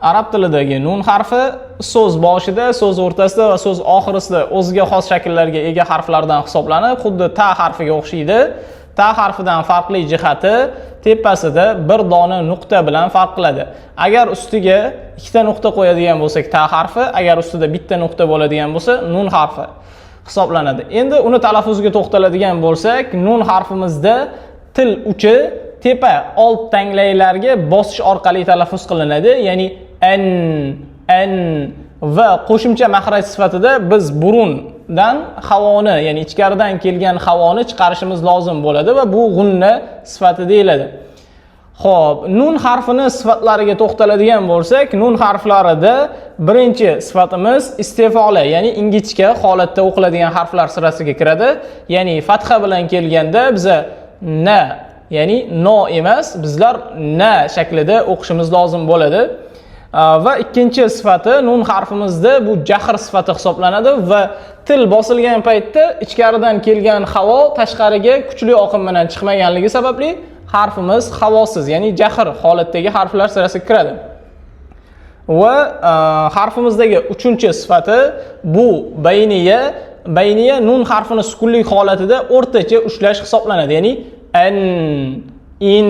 Arab tilidagi nun harfi so'z boshida, so'z o'rtasida va so'z oxirisida o'ziga xos shakllarga ega harflardan hisoblanib, xuddi ta harfiga o'xshaydi. Ta harfidan farqli jihati tepasida bir dona nuqta bilan farq qiladi. Agar ustiga ikkita nuqta qo'yadigan bo'lsak ta harfi, agar ustida bitta nuqta bo'ladigan bo'lsa nun harfi hisoblanadi. Endi uni talaffuziga to'xtaladigan bo'lsak, nun harfimizda til uchi tepa old tanglaylarga bosish orqali talaffuz qilinadi, ya'ni an va qo'shimcha maxraj sifatida biz burundan havoni, ya'ni ichkaridan kelgan havoni chiqarishimiz lozim bo'ladi va bu g'unna sifati deyiladi. Xo'p, nun harfini sifatlariga to'xtaladigan bo'lsak, nun harflarida birinchi sifatimiz istifoli, ya'ni ingichka holatda o'qiladigan harflar sirasiga kiradi. Ya'ni fatha bilan kelganda biza na, ya'ni no emas, bizlar na shaklida o'qishimiz lozim bo'ladi. Va ikkinchi sifati nun harfimizda bu jahr sifati hisoblanadi va til bosilgan paytda ichkaridan kelgan havo tashqariga kuchli oqim bilan chiqmaganligi sababli harfimiz havosiz, ya'ni jahr holatdagi harflar sirasiga kiradi. Va harfimizdagi uchinchi sifati bu bayniya nun harfini sukunlik holatida o'rtacha ushlash hisoblanadi, ya'ni an, in,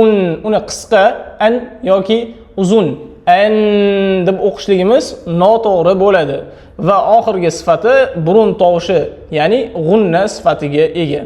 un, uni qisqa an yoki uzun an deb o'qishligimiz noto'g'ri bo'ladi va oxirgi sifati burun tovushi, ya'ni g'unna sifatiga ega.